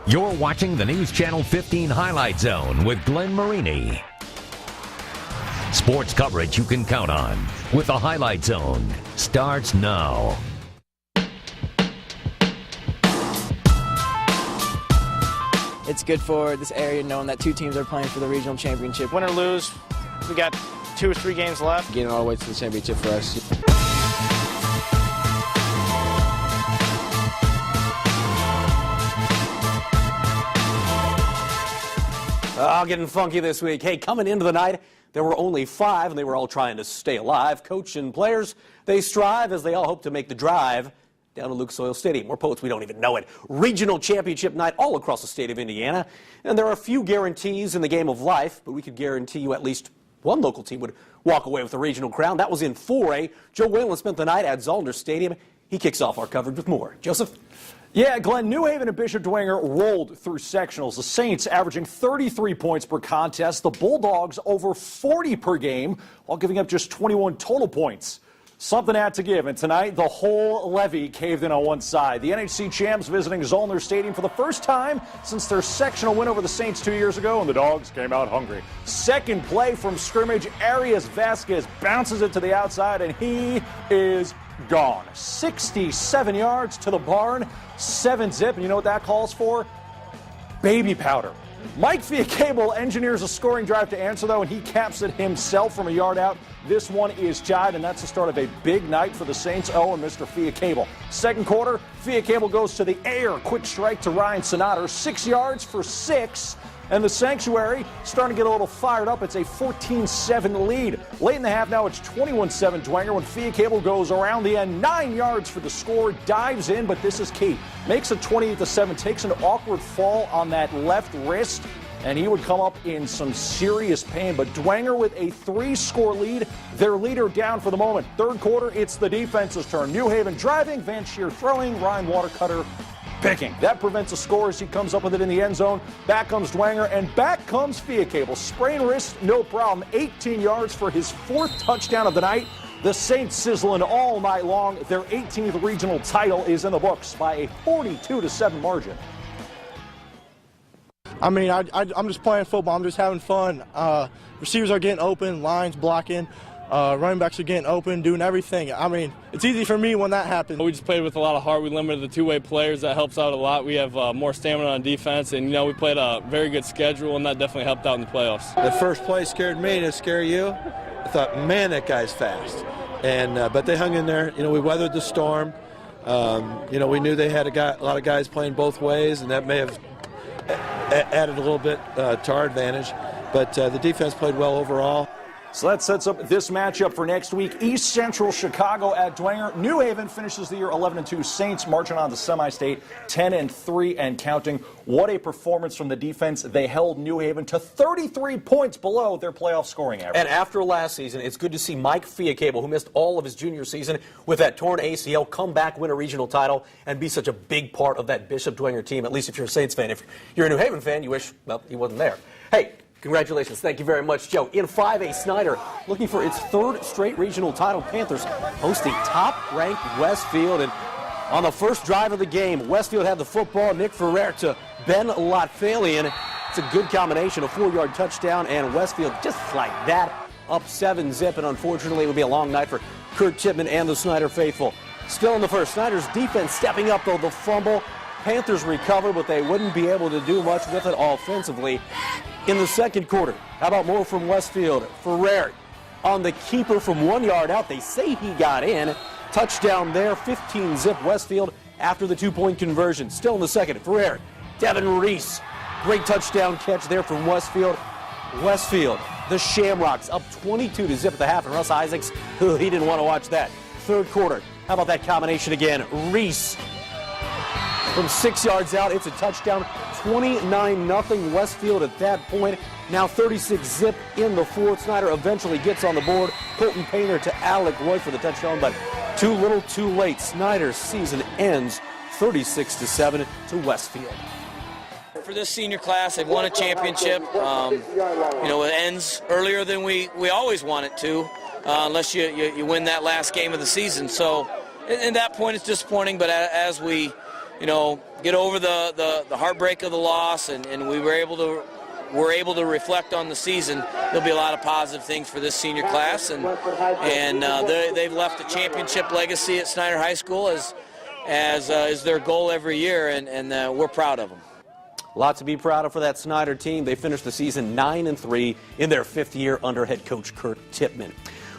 You're watching the News Channel 15 Highlight Zone with Glenn Marini. Sports coverage you can count on with the Highlight Zone starts now. It's good for this area knowing that two teams are playing for the regional championship. Win or lose, we got 2 or 3 games left. Getting all the way to the championship for us. Getting funky this week. Hey, coming into the night, there were only 5, and they were all trying to stay alive. Coach and players, they strive as they all hope to make the drive down to Lucas Oil Stadium. More poets, we don't even know it. Regional championship night all across the state of Indiana. And there are a few guarantees in the game of life, but we could guarantee you at least one local team would walk away with a regional crown. That was in 4A. Joe Whalen spent the night at Zollner Stadium. He kicks off our coverage with more. Joseph? Yeah, Glenn, New Haven and Bishop Dwenger rolled through sectionals. The Saints averaging 33 points per contest. The Bulldogs over 40 per game while giving up just 21 total points. Something had to give, and tonight the whole levee caved in on one side. The NHC champs visiting Zollner Stadium for the first time since their sectional win over the Saints 2 years ago, and the Dogs came out hungry. Second play from scrimmage, Arias Vasquez bounces it to the outside, and he is gone. 67 yards to the barn, 7-zip, and you know what that calls for? Baby powder. Mike Fiacable engineers a scoring drive to answer, though, and he caps it himself from a yard out. This one is tied, and that's the start of a big night for the Saints. Oh, and Mr. Fiacable. Second quarter, Fiacable goes to the air. Quick strike to Ryan Sonater. 6 yards for 6. And the Sanctuary starting to get a little fired up. It's a 14-7 lead. Late in the half now, it's 21-7 Dwenger when Fiacable goes around the end. 9 yards for the score, dives in, but this is key. Makes it 28-7, takes an awkward fall on that left wrist, and he would come up in some serious pain. But Dwenger with a 3-score lead, their leader down for the moment. Third quarter, it's the defense's turn. New Haven driving, Van Scheer throwing, Ryan Watercutter picking. That prevents a score as he comes up with it in the end zone. Back comes Dwenger, and back comes Fiacable. Sprained wrist, no problem. 18 yards for his 4th touchdown of the night. The Saints sizzling all night long. Their 18th regional title is in the books by a 42-7 margin. I mean, I'm just playing football. I'm just having fun. Receivers are getting open, lines blocking. Running backs are getting open, doing everything. I mean, it's easy for me when that happens. We just played with a lot of heart. We limited the two-way players. That helps out a lot. We have more stamina on defense, and, we played a very good schedule, and that definitely helped out in the playoffs. The first play scared me. Did it scare you? I thought, man, that guy's fast. And but they hung in there. We weathered the storm. We knew they had a lot of guys playing both ways, and that may have added a little bit to our advantage. But the defense played well overall. So that sets up this matchup for next week. East Central Chicago at Dwenger. New Haven finishes the year 11-2. Saints marching on to semi-state 10-3 and counting. What a performance from the defense. They held New Haven to 33 points below their playoff scoring average. And after last season, it's good to see Mike Fiacable, who missed all of his junior season with that torn ACL, come back, win a regional title, and be such a big part of that Bishop Dwenger team, at least if you're a Saints fan. If you're a New Haven fan, you wish, well, he wasn't there. Hey, congratulations. Thank you very much, Joe. In 5A, Snyder looking for its 3rd straight regional title. Panthers hosting top-ranked Westfield. And on the first drive of the game, Westfield had the football. Nick Ferrer to Ben Lotfalian. It's a good combination, a 4-yard touchdown, and Westfield just like that, up 7-zip. And unfortunately, it would be a long night for Kurt Chipman and the Snyder faithful. Still in the first, Snyder's defense stepping up, though, the fumble. Panthers recover, but they wouldn't be able to do much with it offensively. In the second quarter, how about more from Westfield? Ferrer on the keeper from 1 yard out. They say he got in. Touchdown there, 15-zip Westfield after the 2-point conversion. Still in the second, Ferrer, Devin Reese. Great touchdown catch there from Westfield. Westfield, the Shamrocks, up 22-zip at the half, and Russ Isaacs, he didn't want to watch that. Third quarter, how about that combination again? Reese from 6 yards out, it's a touchdown. 29-0 Westfield at that point. Now 36-zip in the fourth. Snyder eventually gets on the board. Colton Painter to Alec Roy for the touchdown, but too little, too late. Snyder's season ends 36-7 to Westfield. For this senior class, they've won a championship. It ends earlier than we always want it to, unless you win that last game of the season. So, at that point, it's disappointing. But as we get over the heartbreak of the loss, and we were able to reflect on the season. There'll be a lot of positive things for this senior class, and they've left a championship legacy at Snyder High School as is their goal every year, and we're proud of them. Lots to be proud of for that Snyder team. They finished the season 9-3 in their 5th year under head coach Kurt Tippmann.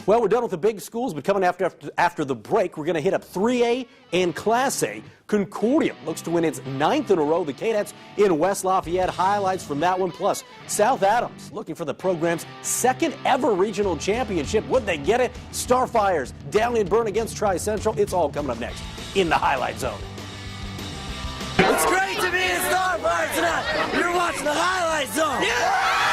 Well, we're done with the big schools, but coming after the break, we're going to hit up 3A and Class A. Concordia looks to win its 9th in a row. The Cadets in West Lafayette, highlights from that one. Plus, South Adams looking for the program's 2nd ever regional championship. Would they get it? Starfires down in Bern against Tri-Central. It's all coming up next in the Highlight Zone. It's great to be in Starfire tonight. You're watching the Highlight Zone. Yeah!